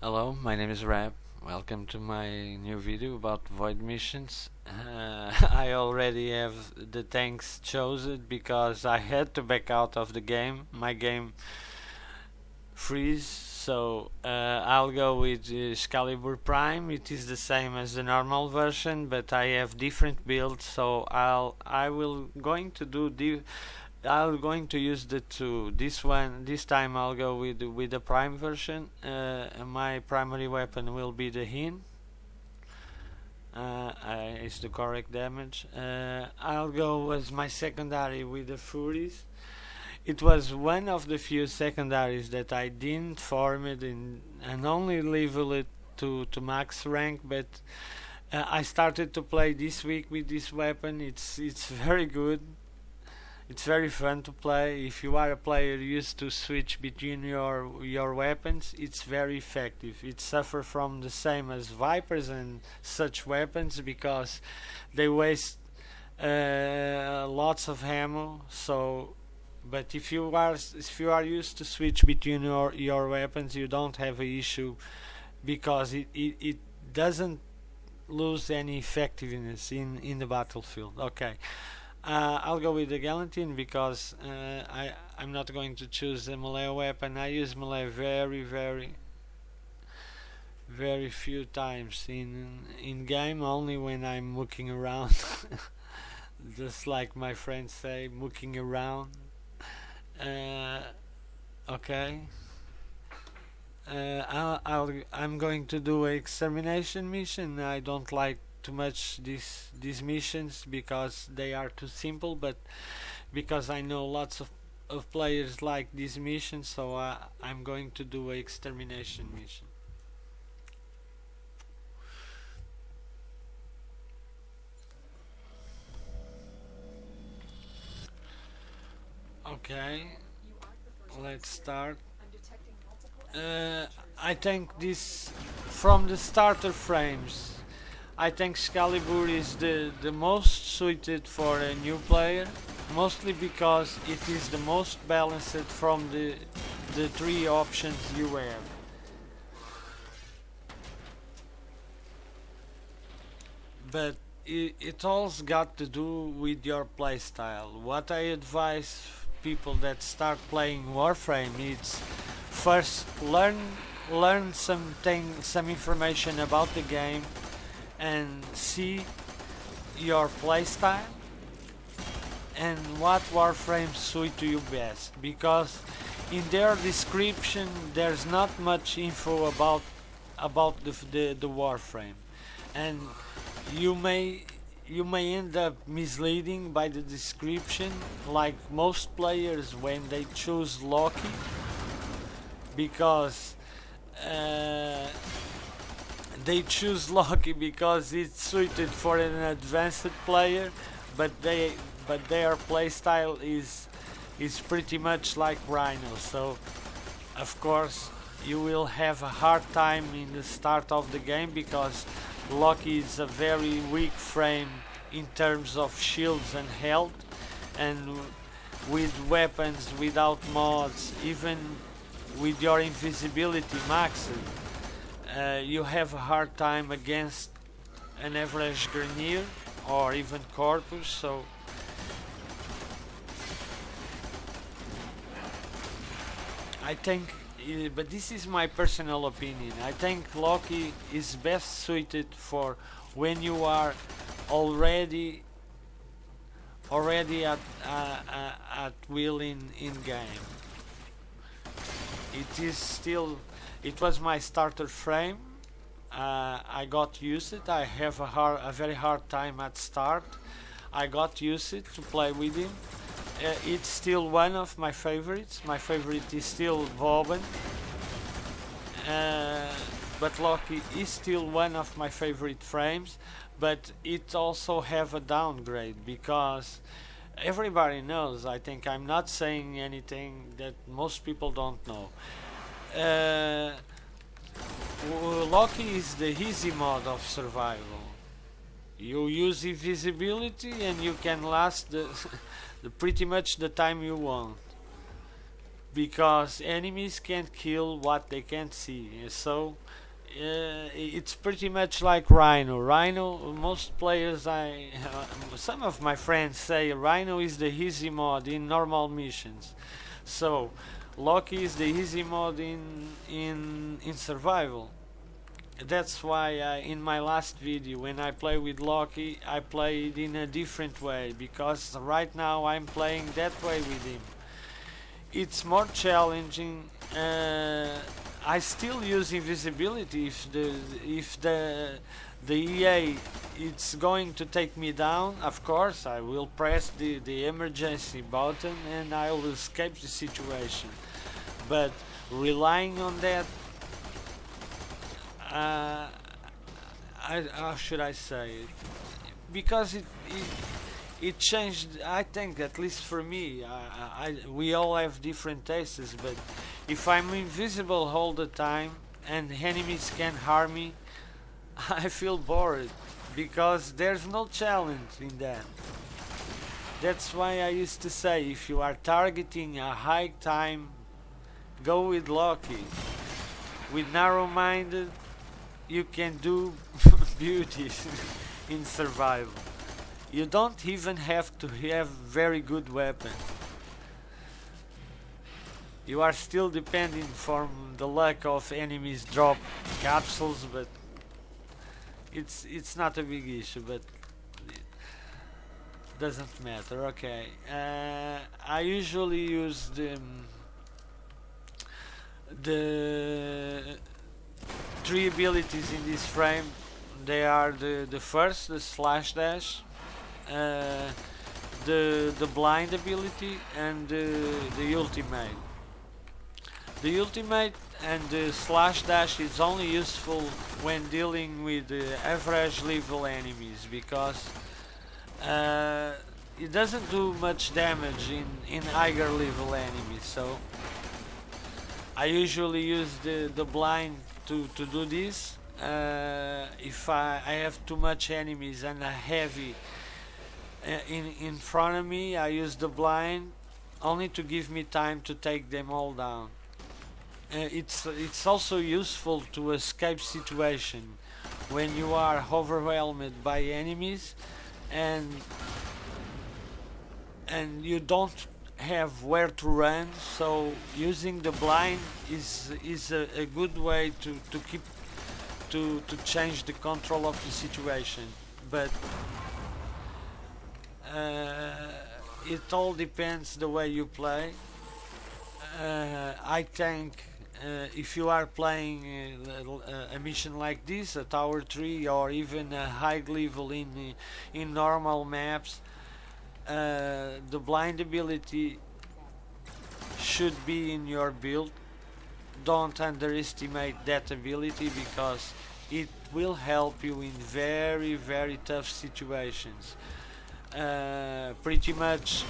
Hello, my name is Rab. Welcome to my new video about void missions. I already have the tanks chosen because I had to back out of the game. My game freeze, so I'll go with Excalibur Prime. It is the same as the normal version, but I have different builds, so I will going to do I'm going to use the two. This time I'll go with the Prime version. My primary weapon will be the Hind. It's the correct damage. I'll go as my secondary with the Afuris. It was one of the few secondaries that I didn't farm it in and only level it to max rank, but I started to play this week with this weapon. It's very good. It's very fun to play. If you are a player used to switch between your weapons, it's very effective. It suffers from the same as Vipers and such weapons because they waste lots of ammo. So, but if you are used to switch between your weapons, you don't have an issue because it doesn't lose any effectiveness in the battlefield. Okay. I'll go with the Galantine because I'm not going to choose a melee weapon. I use melee very few times in game, only when I'm looking around. Just like my friends say, looking around. Okay. I'm going to do an extermination mission. I don't like too much these missions because they are too simple, but because I know lots of players like these missions, so I'm going to do an extermination mission. Okay, let's start. I think this from the starter frames, I think Excalibur is the most suited for a new player, mostly because it is the most balanced from the three options you have. But it all's got to do with your playstyle. What I advise people that start playing Warframe is first learn some information about the game and see your playstyle and what Warframe suit to you best, because in their description there's not much info about the Warframe, and you may end up misleading by the description, like most players when they choose Loki, because they choose Loki because it's suited for an advanced player, but their playstyle is pretty much like Rhino. So of course you will have a hard time in the start of the game because Loki is a very weak frame in terms of shields and health, and with weapons without mods, even with your invisibility maxed, you have a hard time against an average Grenier or even Corpus. So I think, but this is my personal opinion, I think Loki is best suited for when you are already at will in game. It was my starter frame. I got used it. I have a very hard time at start. I got used it to play with him. It's still one of my favorites. My favorite is still Vauban, but Loki is still one of my favorite frames. But it also have a downgrade because everybody knows. I think I'm not saying anything that most people don't know. Uh, Loki is the easy mode of survival. You use invisibility and you can last the pretty much the time you want. because enemies can't kill what they can't see. So it's pretty much like Rhino. Rhino, most players, some of my friends say Rhino is the easy mod in normal missions. So Loki is the easy mod in survival. That's why in my last video, when I play with Loki, I played in a different way, because right now I'm playing that way with him. It's more challenging. I still use invisibility if the EA it's going to take me down. Of course, I will press the emergency button and I will escape the situation. But relying on that, how should I say it? Because it changed. I think, at least for me, we all have different tastes, but if I'm invisible all the time and enemies can harm me, I feel bored, because there's no challenge in that. That's why I used to say, if you are targeting a high time, go with Loki. With narrow-minded, you can do beauties in survival. You don't even have to have very good weapons. You are still depending from the luck of enemies drop capsules, but it's not a big issue, but it doesn't matter. Okay, I usually use the three abilities in this frame. They are the first, the slash dash, the blind ability, and the ultimate. The ultimate and the slash dash is only useful when dealing with average level enemies, because it doesn't do much damage in higher level enemies. So I usually use the blind to do this. If I have too much enemies and a heavy in front of me, I use the blind only to give me time to take them all down. It's also useful to escape situation when you are overwhelmed by enemies and you don't have where to run. So using the blind is a good way to keep to change the control of the situation. But it all depends the way you play. I think if you are playing a mission like this, a Tower 3, or even a high level in normal maps, the blind ability should be in your build. Don't underestimate that ability, because it will help you in very, very tough situations. Pretty much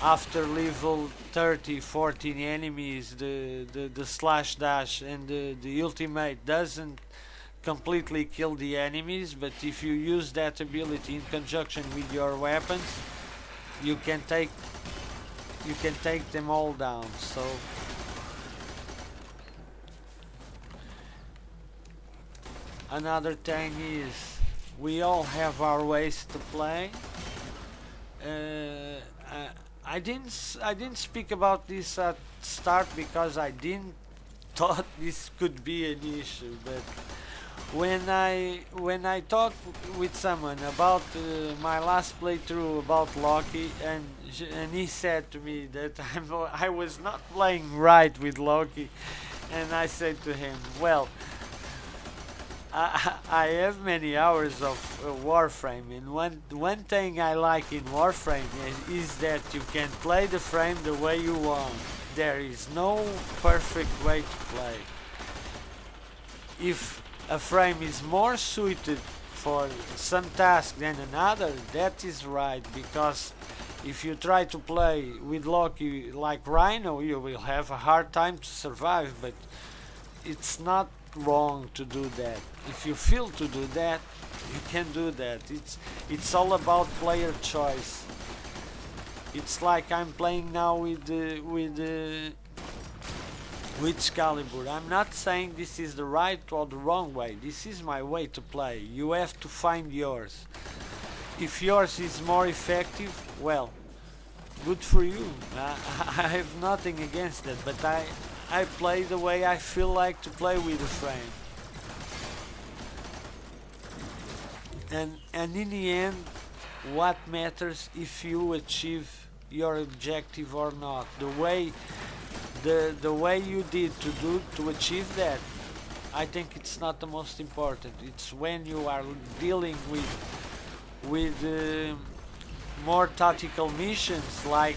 after level 30-40 enemies, the slash dash and the ultimate doesn't completely kill the enemies, but if you use that ability in conjunction with your weapons, you can take them all down. So another thing is, we all have our ways to play. I didn't speak about this at start because I didn't thought this could be an issue, but when I talked with someone about my last playthrough about Loki, and he said to me that I was not playing right with Loki, and I said to him, well, I have many hours of Warframe, and one thing I like in Warframe is that you can play the frame the way you want. There is no perfect way to play. If a frame is more suited for some task than another, that is right, because if you try to play with Loki like Rhino, you will have a hard time to survive, but it's not wrong to do that. If you feel to do that, you can do that. It's all about player choice. It's like I'm playing now with with Excalibur. I'm not saying this is the right or the wrong way. This is my way to play. You have to find yours. If yours is more effective, well, good for you. I have nothing against that, but I play the way I feel like to play with the frame. And in the end, what matters if you achieve your objective or not? The way you did to achieve that, I think it's not the most important. It's when you are dealing with more tactical missions, like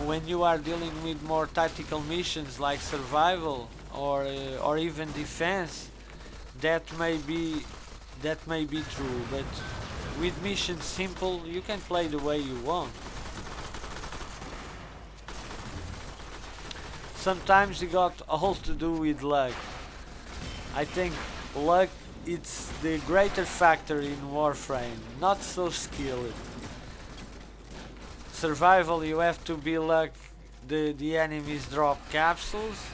when you are dealing with more tactical missions like survival or even defense. That may be true, but with missions simple, you can play the way you want. Sometimes you got all to do with luck. I think luck it's the greater factor in Warframe, not so skilled. Survival, you have to be like the enemies drop capsules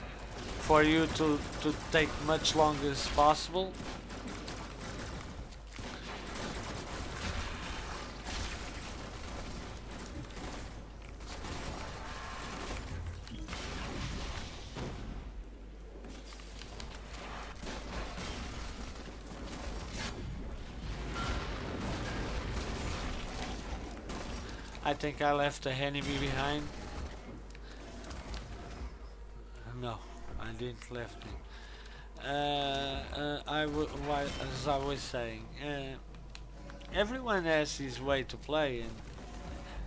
for you to take much longer as possible. I think I left the enemy behind. No, I didn't left it. As I was saying, everyone has his way to play,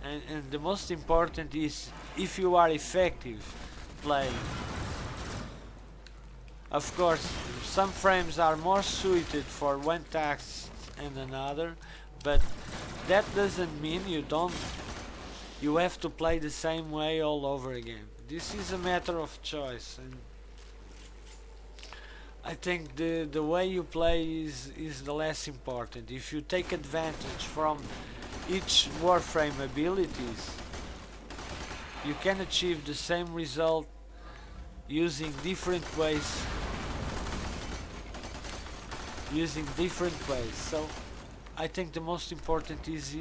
and the most important is if you are effective playing. Of course, some frames are more suited for one task and another, but that doesn't mean you have to play the same way all over again. This is a matter of choice, and I think the way you play is the less important. If you take advantage from each Warframe abilities, you can achieve the same result using different ways. So I think the most important is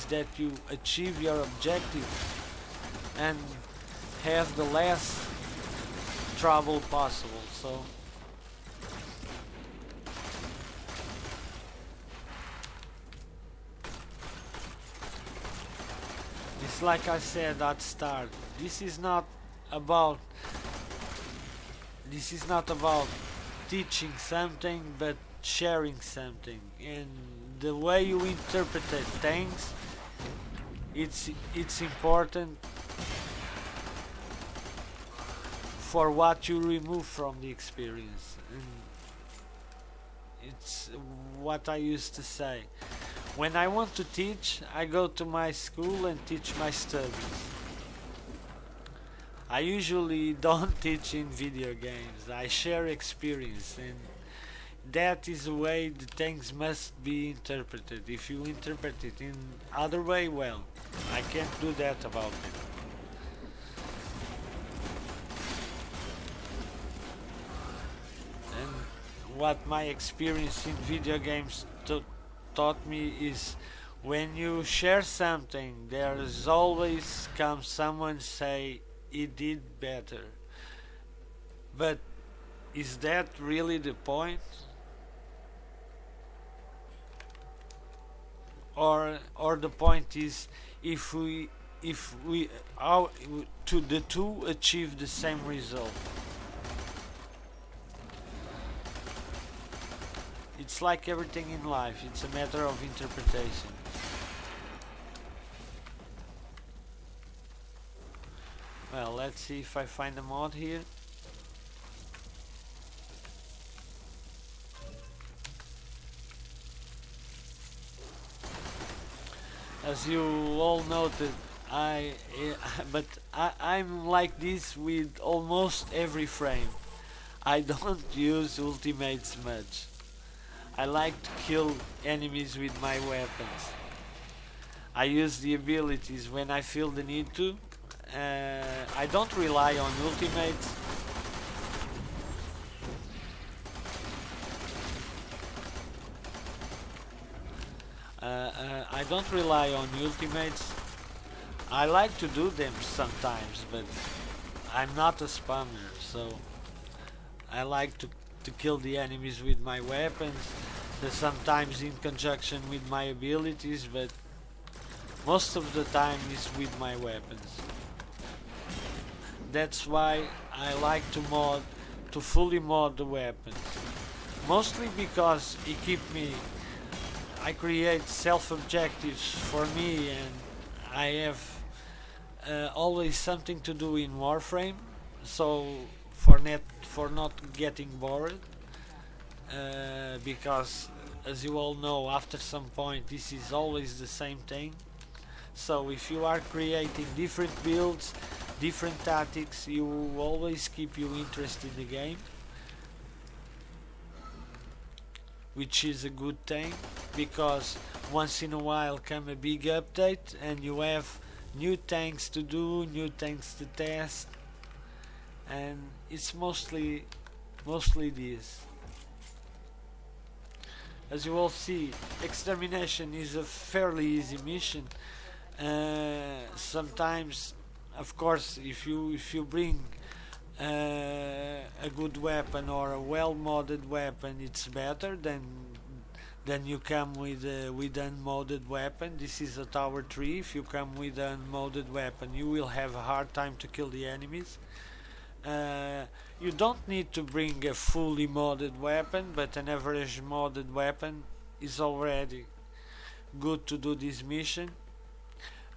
that you achieve your objective and have the less trouble possible. So it's like I said at start. This is not about teaching something, but sharing something. And the way you interpret things, it's important for what you remove from the experience. And it's what I used to say. When I want to teach, I go to my school and teach my studies. I usually don't teach in video games. I share experience, and that is the way the things must be interpreted. If you interpret it in other way, well, I can't do that about it. And what my experience in video games taught me is when you share something, there's always comes someone say he did better. But is that really the point? Or the point is if we the two achieve the same result. It's like everything in life, it's a matter of interpretation. Well, let's see if I find a mod here. As you all noted, I'm like this with almost every frame. I don't use ultimates much. I like to kill enemies with my weapons. I use the abilities when I feel the need to, I don't rely on ultimates. I don't rely on ultimates. I like to do them sometimes, but I'm not a spammer, so I like to kill the enemies with my weapons, sometimes in conjunction with my abilities, but most of the time is with my weapons. That's why I like to fully mod the weapons. Mostly because I create self-objectives for me, and I have always something to do in Warframe, so for not getting bored, because as you all know, after some point this is always the same thing. So if you are creating different builds, different tactics, you will always keep you interested in the game, which is a good thing, because once in a while come a big update and you have new tanks to do, new tanks to test, and it's mostly this. As you all see, extermination is a fairly easy mission. Sometimes, of course, if you bring a good weapon or a well modded weapon, it's better than you come with unmodded weapon. This is a tower 3. If you come with an unmodded weapon, you will have a hard time to kill the enemies. You don't need to bring a fully modded weapon, but an average modded weapon is already good to do this mission.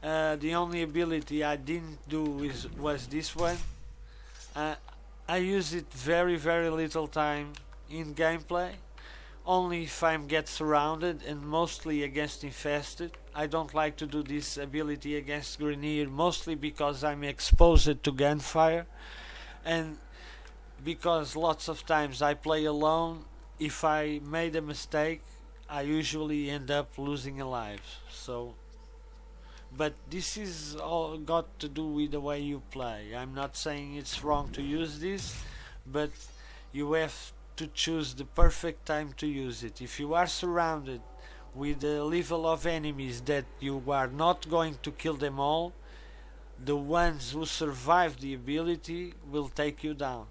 The only ability I didn't do was this one. I use it very little time in gameplay, only if I get surrounded, and mostly against infested. I don't like to do this ability against Grineer, mostly because I'm exposed to gunfire, and because lots of times I play alone. If I made a mistake, I usually end up losing a life. So, but this is all got to do with the way you play. I'm not saying it's wrong to use this, but you have to choose the perfect time to use it. If you are surrounded with a level of enemies that you are not going to kill them all, the ones who survive the ability will take you down.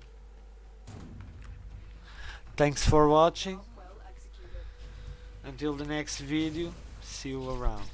Thanks for watching. Until the next video, see you around.